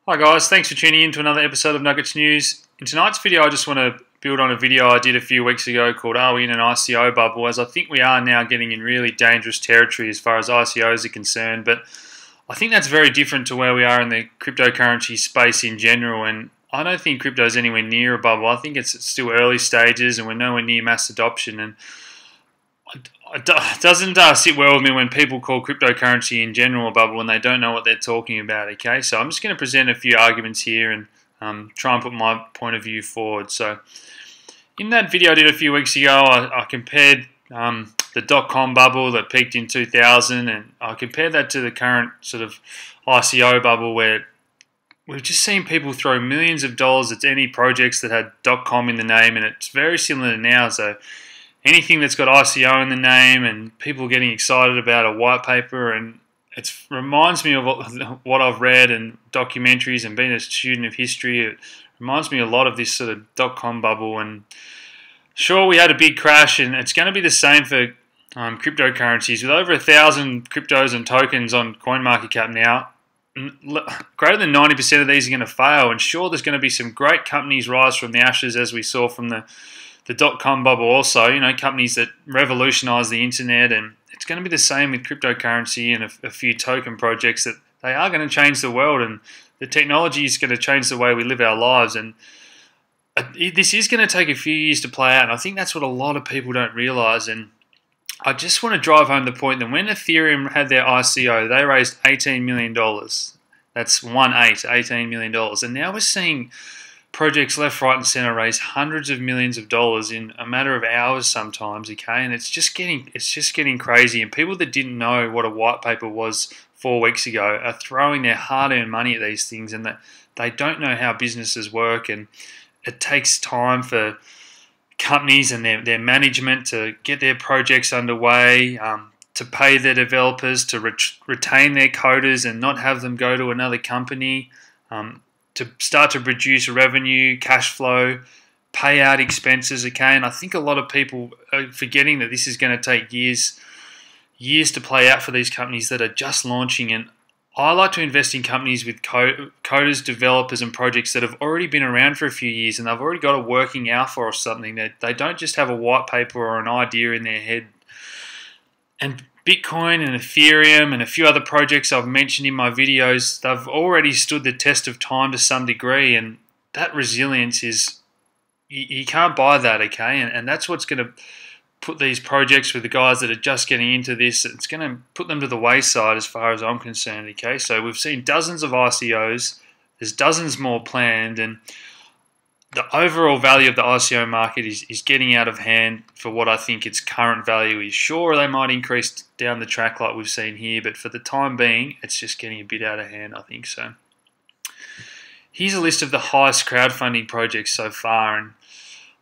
Hi guys, thanks for tuning in to another episode of Nuggets News. In tonight's video I just want to build on a video I did a few weeks ago called Are We in an ICO Bubble? As I think we are now getting in really dangerous territory as far as ICOs are concerned, but I think that's very different to where we are in the cryptocurrency space in general, and I don't think crypto is anywhere near a bubble. I think it's still early stages and we're nowhere near mass adoption, and it doesn't sit well with me when people call cryptocurrency in general a bubble when they don't know what they're talking about, okay? So I'm just going to present a few arguments here and try and put my point of view forward. So in that video I did a few weeks ago, I compared the dot-com bubble that peaked in 2000, and I compared that to the current sort of ICO bubble where we've just seen people throw millions of dollars at any projects that had .com in the name, and it's very similar to now. So anything that's got ICO in the name and people getting excited about a white paper, and it reminds me of what I've read and documentaries and being a student of history. It reminds me a lot of this sort of .com bubble, and sure, we had a big crash, and it's going to be the same for cryptocurrencies. With over 1,000 cryptos and tokens on CoinMarketCap now, greater than 90% of these are going to fail, and sure, there's going to be some great companies rise from the ashes, as we saw from the dot-com bubble also, you know, companies that revolutionise the internet, and it's going to be the same with cryptocurrency and a few token projects that they are going to change the world, and the technology is going to change the way we live our lives, and this is going to take a few years to play out, and I think that's what a lot of people don't realise. And I just want to drive home the point that when Ethereum had their ICO, they raised $18 million. That's $18 million, and now we're seeing projects left, right and centre raise hundreds of millions of dollars in a matter of hours sometimes, okay? And it's just getting crazy, and people that didn't know what a white paper was 4 weeks ago are throwing their hard-earned money at these things, and that they don't know how businesses work, and it takes time for companies and their management to get their projects underway, to pay their developers, to retain their coders and not have them go to another company, to start to produce revenue, cash flow, pay out expenses, okay? And I think a lot of people are forgetting that this is going to take years to play out for these companies that are just launching. And I like to invest in companies with coders, developers and projects that have already been around for a few years and they've already got a working alpha or something. They don't just have a white paper or an idea in their head. And Bitcoin and Ethereum and a few other projects I've mentioned in my videos, they've already stood the test of time to some degree, and that resilience is, you can't buy that, okay? And that's what's going to put these projects with the guys that are just getting into this, it's going to put them to the wayside as far as I'm concerned, okay? So we've seen dozens of ICOs, there's dozens more planned, and the overall value of the ICO market is getting out of hand for what I think its current value is. Sure, they might increase down the track like we've seen here, but for the time being, it's just getting a bit out of hand, I think so. Here's a list of the highest crowdfunding projects so far, and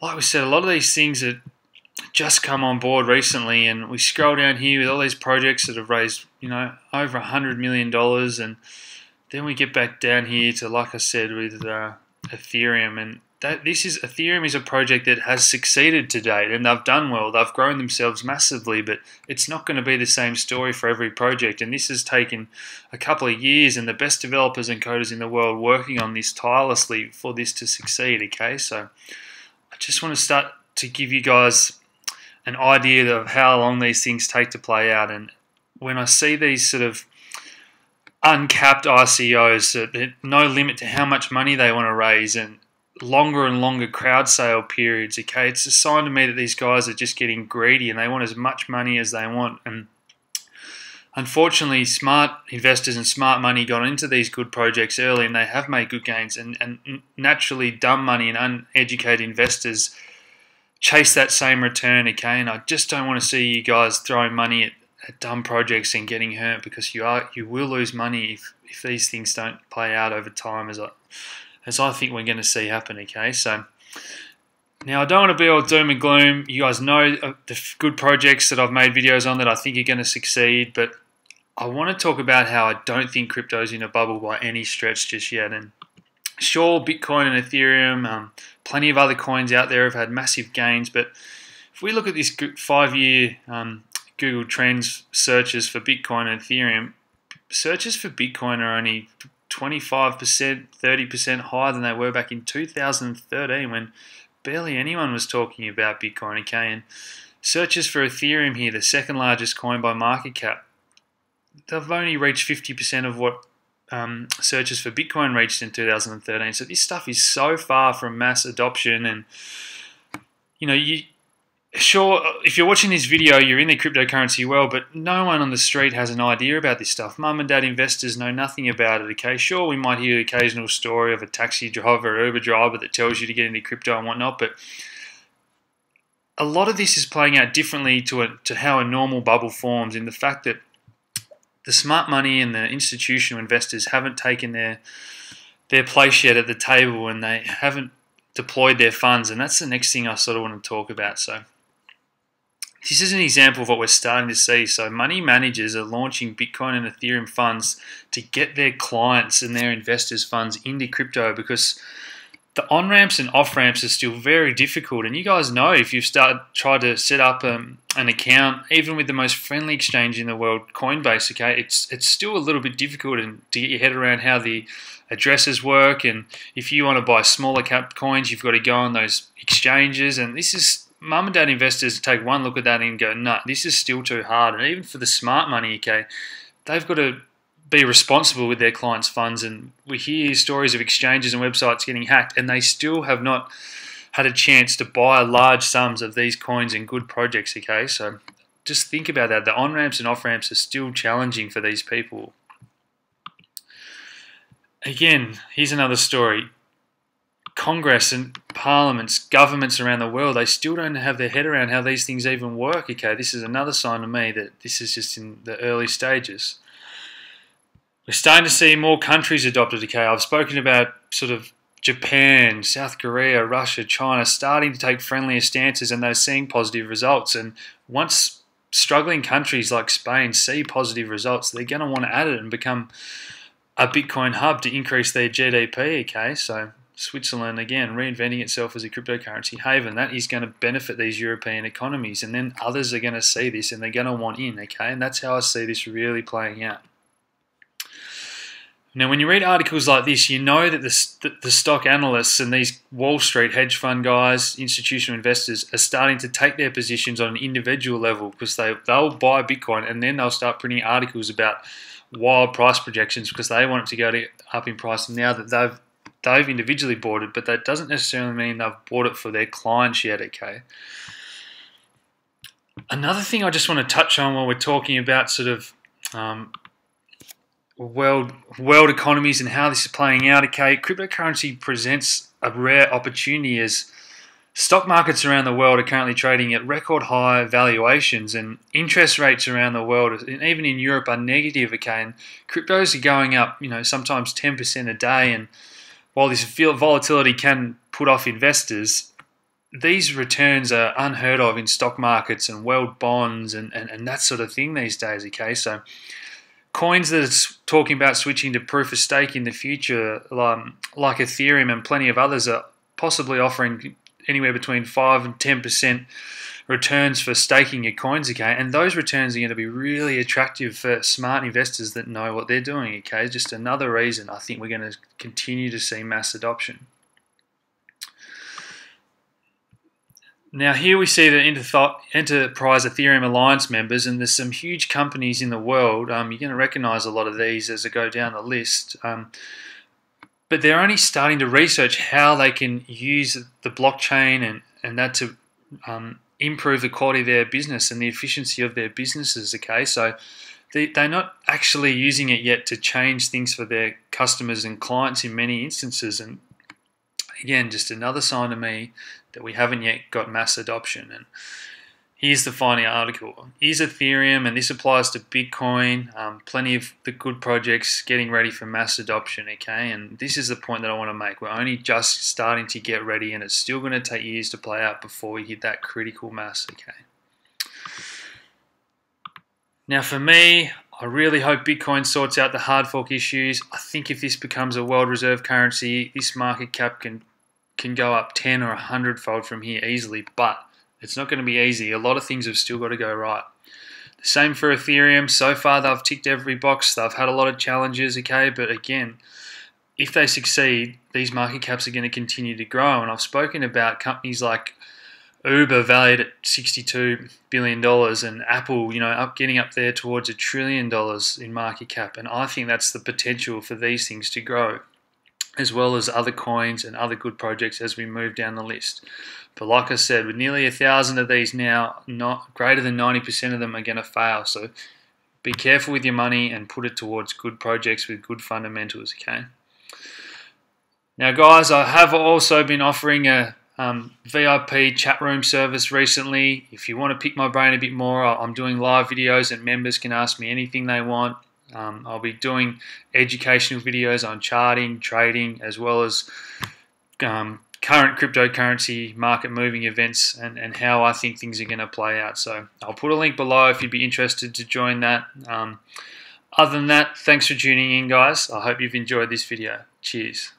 like we said, a lot of these things that just come on board recently, and we scroll down here with all these projects that have raised, you know, over $100 million, and then we get back down here to, like I said, with Ethereum, and Ethereum is a project that has succeeded to date, and they've done well. They've grown themselves massively, but it's not going to be the same story for every project. And this has taken a couple of years, and the best developers and coders in the world working on this tirelessly for this to succeed. Okay, so I just want to start to give you guys an idea of how long these things take to play out. And when I see these sort of uncapped ICOs, no limit to how much money they want to raise, and longer and longer crowd sale periods, okay, it's a sign to me that these guys are just getting greedy and they want as much money as they want. And unfortunately, smart investors and smart money got into these good projects early, and they have made good gains, and naturally dumb money and uneducated investors chase that same return, okay? And I just don't want to see you guys throwing money at dumb projects and getting hurt, because you will lose money if these things don't play out over time, as I think we're going to see happen, okay? So now I don't want to be all doom and gloom. You guys know the good projects that I've made videos on that I think are going to succeed, but I want to talk about how I don't think crypto's in a bubble by any stretch just yet. And sure, Bitcoin and Ethereum, plenty of other coins out there have had massive gains, but if we look at this 5-year Google Trends searches for Bitcoin and Ethereum, searches for Bitcoin are only 25%, 30% higher than they were back in 2013 when barely anyone was talking about Bitcoin, okay? And searches for Ethereum here, the second largest coin by market cap, they've only reached 50% of what searches for Bitcoin reached in 2013. So this stuff is so far from mass adoption. And you know, sure, if you're watching this video, you're in the cryptocurrency world, but no one on the street has an idea about this stuff. Mum and dad investors know nothing about it, okay? Sure, we might hear the occasional story of a taxi driver or Uber driver that tells you to get into crypto and whatnot, but a lot of this is playing out differently to how a normal bubble forms, in the fact that the smart money and the institutional investors haven't taken their place yet at the table, and they haven't deployed their funds, and that's the next thing I sort of want to talk about. So this is an example of what we're starting to see. So money managers are launching Bitcoin and Ethereum funds to get their clients and their investors' funds into crypto, because the on-ramps and off-ramps are still very difficult. And you guys know, if you've tried to set up an account, even with the most friendly exchange in the world, Coinbase, okay, it's still a little bit difficult to get your head around how the addresses work. And if you want to buy smaller cap coins, you've got to go on those exchanges. And this is, mum and dad investors take one look at that and go, no, this is still too hard. And even for the smart money, okay, they've got to be responsible with their clients' funds. And we hear stories of exchanges and websites getting hacked, and they still have not had a chance to buy large sums of these coins in good projects, okay? So just think about that. The on-ramps and off-ramps are still challenging for these people. Again, here's another story. Congress and parliaments, governments around the world, they still don't have their head around how these things even work, okay? This is another sign to me that this is just in the early stages. We're starting to see more countries adopted, okay? I've spoken about sort of Japan, South Korea, Russia, China starting to take friendlier stances, and they're seeing positive results. And once struggling countries like Spain see positive results, they're going to want to add it and become a Bitcoin hub to increase their GDP, okay? So Switzerland, again, reinventing itself as a cryptocurrency haven, that is going to benefit these European economies. And then others are going to see this and they're going to want in, okay? And that's how I see this really playing out. Now, when you read articles like this, you know that the stock analysts and these Wall Street hedge fund guys, institutional investors, are starting to take their positions on an individual level, because they'll buy Bitcoin and then they'll start printing articles about wild price projections because they want it to go up in price now that they've individually bought it. But that doesn't necessarily mean they've bought it for their clients yet, okay? Another thing I just want to touch on while we're talking about sort of world economies and how this is playing out, okay, cryptocurrency presents a rare opportunity as stock markets around the world are currently trading at record high valuations, and interest rates around the world, and even in Europe, are negative, okay, and cryptos are going up, you know, sometimes 10% a day. And while this volatility can put off investors, these returns are unheard of in stock markets and world bonds and that sort of thing these days, okay? So coins that are talking about switching to proof of stake in the future, like Ethereum and plenty of others, are possibly offering anywhere between 5 and 10% returns for staking your coins, okay? And those returns are going to be really attractive for smart investors that know what they're doing, okay? Just another reason I think we're going to continue to see mass adoption. Now here we see the Enterprise Ethereum Alliance members, and there's some huge companies in the world. You're going to recognize a lot of these as I go down the list. But they're only starting to research how they can use the blockchain and that to improve the quality of their business and the efficiency of their businesses, okay? So they're not actually using it yet to change things for their customers and clients in many instances. And again, just another sign to me that we haven't yet got mass adoption. And here's the final article. Is Ethereum, and this applies to Bitcoin, plenty of the good projects getting ready for mass adoption, okay? And this is the point that I want to make. We're only just starting to get ready, and it's still going to take years to play out before we hit that critical mass, okay? Now for me, I really hope Bitcoin sorts out the hard fork issues. I think if this becomes a world reserve currency, this market cap can go up 10 or 100-fold from here easily, but it's not going to be easy. A lot of things have still got to go right. The same for Ethereum. So far, they've ticked every box. They've had a lot of challenges, okay? But again, if they succeed, these market caps are going to continue to grow. And I've spoken about companies like Uber valued at $62 billion and Apple, getting up there towards $1 trillion in market cap. And I think that's the potential for these things to grow, as well as other coins and other good projects as we move down the list. But like I said, with nearly 1,000 of these now, not greater than 90% of them are going to fail. So be careful with your money and put it towards good projects with good fundamentals, okay? Now, guys, I have also been offering a VIP chat room service recently. If you want to pick my brain a bit more, I'm doing live videos and members can ask me anything they want. I'll be doing educational videos on charting, trading, as well as current cryptocurrency market moving events and how I think things are going to play out. So I'll put a link below if you'd be interested to join that. Other than that, thanks for tuning in, guys. I hope you've enjoyed this video. Cheers.